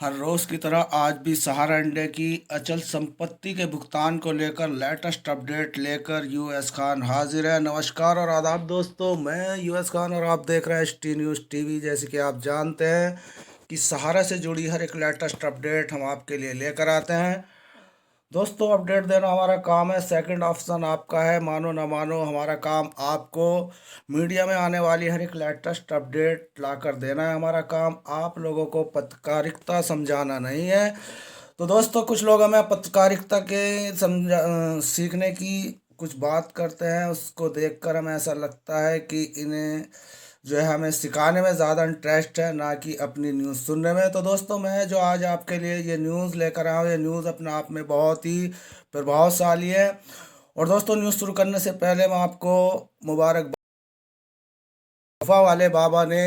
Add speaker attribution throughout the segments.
Speaker 1: हर रोज की तरह आज भी सहारा इंडिया की अचल संपत्ति के भुगतान को लेकर लेटेस्ट अपडेट लेकर यूएस खान हाजिर है। नमस्कार और आदाब दोस्तों, मैं यूएस खान और आप देख रहे हैं एस टी न्यूज़ टीवी। जैसे कि आप जानते हैं कि सहारा से जुड़ी हर एक लेटेस्ट अपडेट हम आपके लिए लेकर आते हैं। दोस्तों, अपडेट देना हमारा काम है, सेकंड ऑप्शन आपका है। मानो ना मानो, हमारा काम आपको मीडिया में आने वाली हर एक लेटेस्ट अपडेट लाकर देना है। हमारा काम आप लोगों को पत्रकारिता समझाना नहीं है। तो दोस्तों, कुछ लोग हमें पत्रकारिता के सीखने की कुछ बात करते हैं, उसको देखकर हमें ऐसा लगता है कि इन्हें जो है हमें सिखाने में ज़्यादा इंटरेस्ट है, ना कि अपनी न्यूज़ सुनने में। तो दोस्तों, मैं जो आज आपके लिए ये न्यूज़ लेकर आया हूँ, ये न्यूज़ अपने आप में बहुत ही प्रभावशाली है। और दोस्तों, न्यूज़ शुरू करने से पहले मैं आपको मुबारक वफा वाले बाबा ने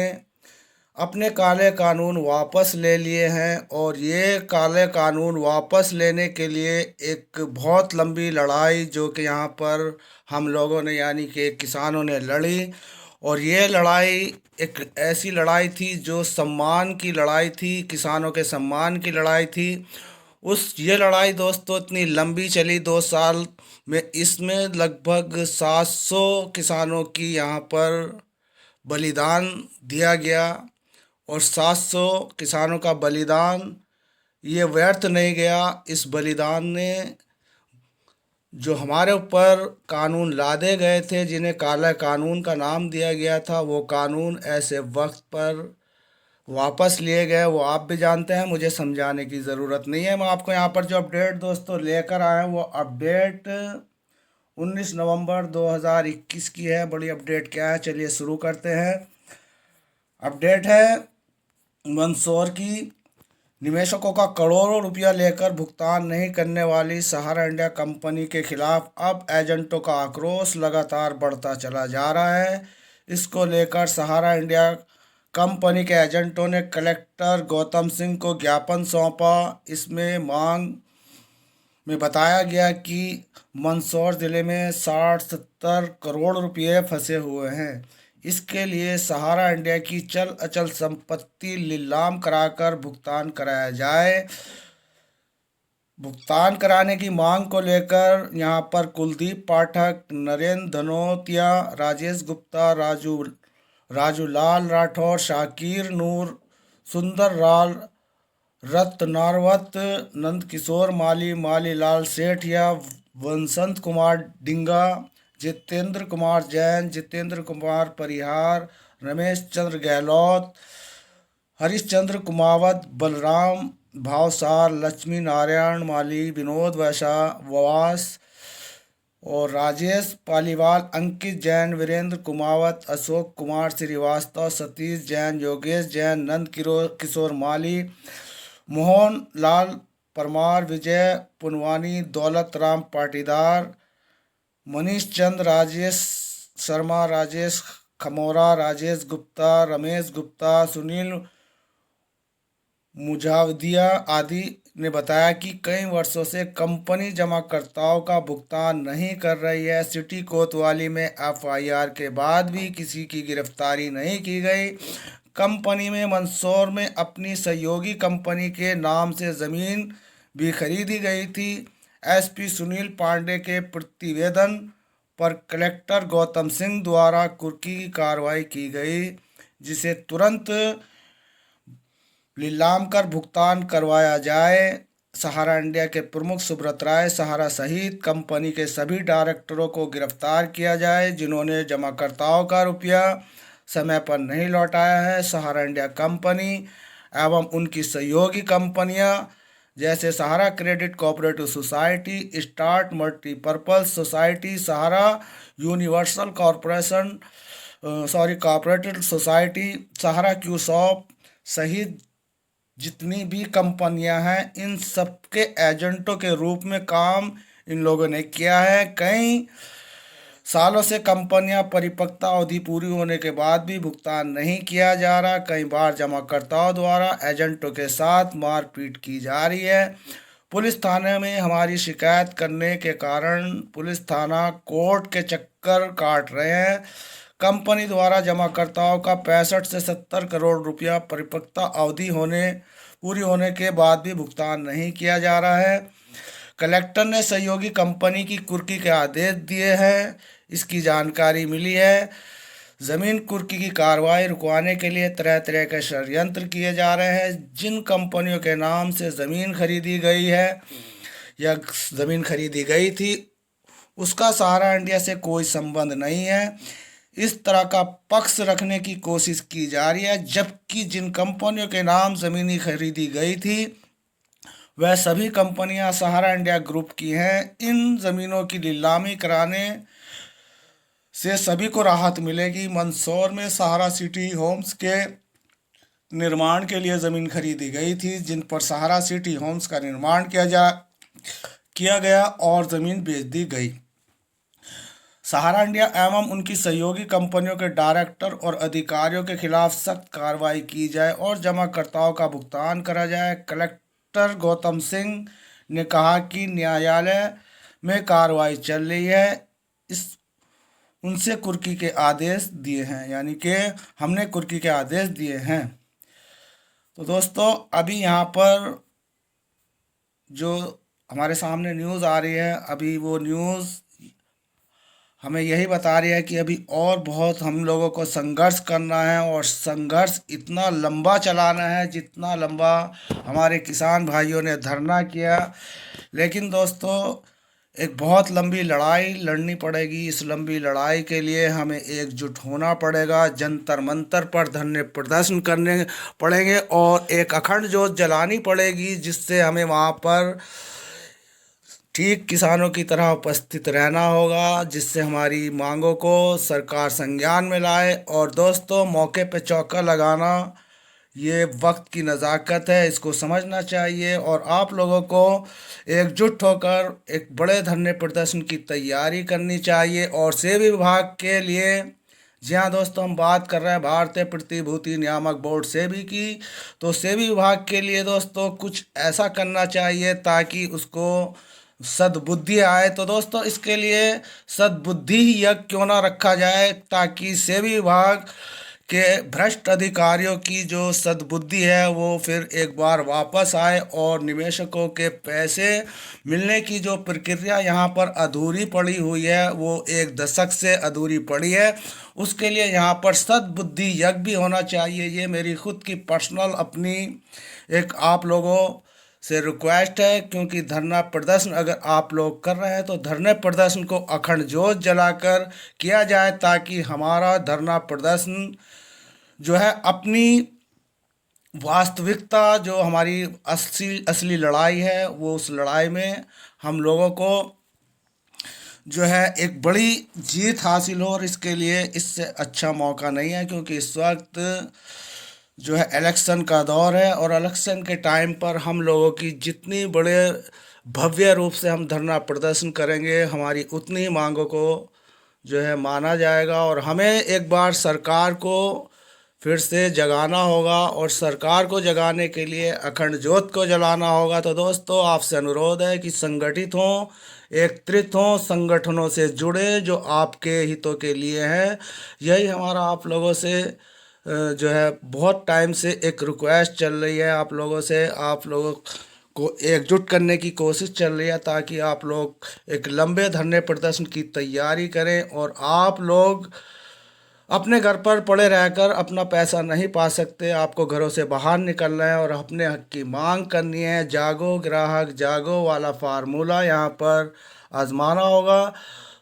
Speaker 1: अपने काले कानून वापस ले लिए हैं, और ये काले कानून वापस लेने के लिए एक बहुत लंबी लड़ाई जो कि यहाँ पर हम लोगों ने यानी कि किसानों ने लड़ी। और ये लड़ाई एक ऐसी लड़ाई थी जो सम्मान की लड़ाई थी, किसानों के सम्मान की लड़ाई थी। ये लड़ाई दोस्तों इतनी लंबी चली, 2 साल में इसमें लगभग 700 किसानों की यहाँ पर बलिदान दिया गया। और 700 किसानों का बलिदान ये व्यर्थ नहीं गया। इस बलिदान ने जो हमारे ऊपर कानून लादे गए थे, जिन्हें काला कानून का नाम दिया गया था, वो कानून ऐसे वक्त पर वापस लिए गए। वो आप भी जानते हैं, मुझे समझाने की ज़रूरत नहीं है। मैं आपको यहाँ पर जो अपडेट दोस्तों लेकर आया हूँ, वो अपडेट 19 नवंबर 2021 की है। बड़ी अपडेट क्या है, चलिए शुरू करते हैं। अपडेट है मंदसौर की। निवेशकों का करोड़ों रुपया लेकर भुगतान नहीं करने वाली सहारा इंडिया कंपनी के खिलाफ अब एजेंटों का आक्रोश लगातार बढ़ता चला जा रहा है। इसको लेकर सहारा इंडिया कंपनी के एजेंटों ने कलेक्टर गौतम सिंह को ज्ञापन सौंपा। इसमें मांग में बताया गया कि मंदसौर ज़िले में 60-70 करोड़ रुपये फंसे हुए हैं। इसके लिए सहारा इंडिया की चल अचल संपत्ति नीलाम कराकर भुगतान कराया जाए। भुगतान कराने की मांग को लेकर यहाँ पर कुलदीप पाठक, नरेंद्र धनोतिया, राजेश गुप्ता, राजूलाल राठौर, शाकिर नूर, सुंदर लाल रत्नारवत, नंदकिशोर माली, मालीलाल सेठिया, वसंत कुमार डिंगा, जितेंद्र कुमार जैन, जितेंद्र कुमार परिहार, रमेश चंद्र गहलोत, हरिश्चंद्र कुमावत, बलराम भावसार, लक्ष्मी नारायण माली, विनोद वैशावास और राजेश पालीवाल, अंकित जैन, वीरेंद्र कुमावत, अशोक कुमार श्रीवास्तव, सतीश जैन, योगेश जैन, किशोर माली, मोहन लाल परमार, विजय पुनवानी, दौलत राम पाटीदार, मनीष चंद, राजेश शर्मा, राजेश खमोरा, राजेश गुप्ता, रमेश गुप्ता, सुनील मुजावदिया आदि ने बताया कि कई वर्षों से कंपनी जमाकर्ताओं का भुगतान नहीं कर रही है। सिटी कोतवाली में एफआईआर के बाद भी किसी की गिरफ्तारी नहीं की गई। कंपनी में मंदसौर में अपनी सहयोगी कंपनी के नाम से ज़मीन भी खरीदी गई थी। एसपी सुनील पांडे के प्रतिवेदन पर कलेक्टर गौतम सिंह द्वारा कुर्की की कार्रवाई की गई, जिसे तुरंत नीलाम कर भुगतान करवाया जाए। सहारा इंडिया के प्रमुख सुब्रत राय सहारा सहित कंपनी के सभी डायरेक्टरों को गिरफ्तार किया जाए जिन्होंने जमाकर्ताओं का रुपया समय पर नहीं लौटाया है। सहारा इंडिया कंपनी एवं उनकी सहयोगी कंपनियां जैसे Sahara credit cooperative society, start multipurpose society, Sahara universal corporation cooperative society, Sahara Q shop सहित जितनी भी कंपनियां हैं, इन सबके एजेंटों के रूप में काम इन लोगों ने किया है। कई सालों से कंपनियां परिपक्वता अवधि पूरी होने के बाद भी भुगतान नहीं किया जा रहा। कई बार जमाकर्ताओं द्वारा एजेंटों के साथ मारपीट की जा रही है। पुलिस थाने में हमारी शिकायत करने के कारण पुलिस थाना कोर्ट के चक्कर काट रहे हैं। कंपनी द्वारा जमाकर्ताओं का 65 से 70 करोड़ रुपया परिपक्वता अवधि पूरी होने के बाद भी भुगतान नहीं किया जा रहा है। कलेक्टर ने सहयोगी कंपनी की कुर्की के आदेश दिए हैं। इसकी जानकारी मिली है। ज़मीन कुर्की की कार्रवाई रुकवाने के लिए तरह तरह के षड्यंत्र किए जा रहे हैं। जिन कंपनियों के नाम से ज़मीन खरीदी गई है या ज़मीन खरीदी गई थी, उसका सहारा इंडिया से कोई संबंध नहीं है। इस तरह का पक्ष रखने की कोशिश की जा रही है, जबकि जिन कंपनियों के नाम ज़मीनी खरीदी गई थी वह सभी कंपनियां सहारा इंडिया ग्रुप की हैं। इन ज़मीनों की नीलामी कराने से सभी को राहत मिलेगी। मंदसौर में सहारा सिटी होम्स के निर्माण के लिए ज़मीन खरीदी गई थी, जिन पर सहारा सिटी होम्स का निर्माण किया गया और ज़मीन बेच दी गई। सहारा इंडिया एवं उनकी सहयोगी कंपनियों के डायरेक्टर और अधिकारियों के खिलाफ सख्त कार्रवाई की जाए और जमाकर्ताओं का भुगतान करा जाए। कलेक्टर गौतम सिंह ने कहा कि न्यायालय में कार्रवाई चल रही है। उनसे कुर्की के आदेश दिए हैं, यानी कि हमने कुर्की के आदेश दिए हैं। तो दोस्तों, अभी यहाँ पर जो हमारे सामने न्यूज़ आ रही है, अभी वो न्यूज़ हमें यही बता रही है कि अभी और बहुत हम लोगों को संघर्ष करना है और संघर्ष इतना लंबा चलाना है जितना लंबा हमारे किसान भाइयों ने धरना किया। लेकिन दोस्तों, एक बहुत लंबी लड़ाई लड़नी पड़ेगी। इस लंबी लड़ाई के लिए हमें एकजुट होना पड़ेगा। जंतर मंतर पर धरने प्रदर्शन करने पड़ेंगे और एक अखंड ज्योत जलानी पड़ेगी, जिससे हमें वहाँ पर ठीक किसानों की तरह उपस्थित रहना होगा, जिससे हमारी मांगों को सरकार संज्ञान में लाए। और दोस्तों, मौके पे चौका लगाना ये वक्त की नज़ाकत है, इसको समझना चाहिए और आप लोगों को एकजुट होकर एक बड़े धरने प्रदर्शन की तैयारी करनी चाहिए। और सेबी विभाग के लिए, जी हाँ दोस्तों, हम बात कर रहे हैं भारतीय प्रतिभूति नियामक बोर्ड सेबी की, तो सेबी विभाग के लिए दोस्तों कुछ ऐसा करना चाहिए ताकि उसको सद्बुद्धि आए। तो दोस्तों, इसके लिए सद्बुद्धि यज्ञ क्यों ना रखा जाए, ताकि सेबी विभाग के भ्रष्ट अधिकारियों की जो सद्बुद्धि है वो फिर एक बार वापस आए और निवेशकों के पैसे मिलने की जो प्रक्रिया यहाँ पर अधूरी पड़ी हुई है, वो 1 दशक से अधूरी पड़ी है, उसके लिए यहाँ पर सद्बुद्धि यज्ञ भी होना चाहिए। ये मेरी खुद की पर्सनल अपनी एक आप लोगों से रिक्वेस्ट है, क्योंकि धरना प्रदर्शन अगर आप लोग कर रहे हैं तो धरने प्रदर्शन को अखंड ज्योत जलाकर किया जाए, ताकि हमारा धरना प्रदर्शन जो है अपनी वास्तविकता, जो हमारी असली लड़ाई है, वो उस लड़ाई में हम लोगों को जो है एक बड़ी जीत हासिल हो। और इसके लिए इससे अच्छा मौका नहीं है, क्योंकि इस वक्त जो है इलेक्शन का दौर है और इलेक्शन के टाइम पर हम लोगों की जितनी बड़े भव्य रूप से हम धरना प्रदर्शन करेंगे, हमारी उतनी मांगों को जो है माना जाएगा। और हमें एक बार सरकार को फिर से जगाना होगा और सरकार को जगाने के लिए अखंड ज्योत को जलाना होगा। तो दोस्तों, आपसे अनुरोध है कि संगठित हों, एकत्रित हों, संगठनों से जुड़े जो आपके हितों के लिए हैं। यही हमारा आप लोगों से जो है बहुत टाइम से एक रिक्वेस्ट चल रही है आप लोगों से, आप लोगों को एकजुट करने की कोशिश चल रही है, ताकि आप लोग एक लंबे धरने प्रदर्शन की तैयारी करें और आप लोग अपने घर पर पड़े रहकर अपना पैसा नहीं पा सकते, आपको घरों से बाहर निकलना है और अपने हक की मांग करनी है। जागो ग्राहक जागो वाला फार्मूला यहाँ पर आजमाना होगा।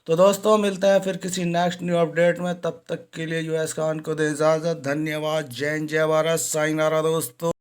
Speaker 1: तो दोस्तों, मिलते हैं फिर किसी नेक्स्ट न्यू अपडेट में। तब तक के लिए यूएस खान को दे इजाज़त। धन्यवाद। जय हिंद, जय भारत, साइनारा दोस्तों।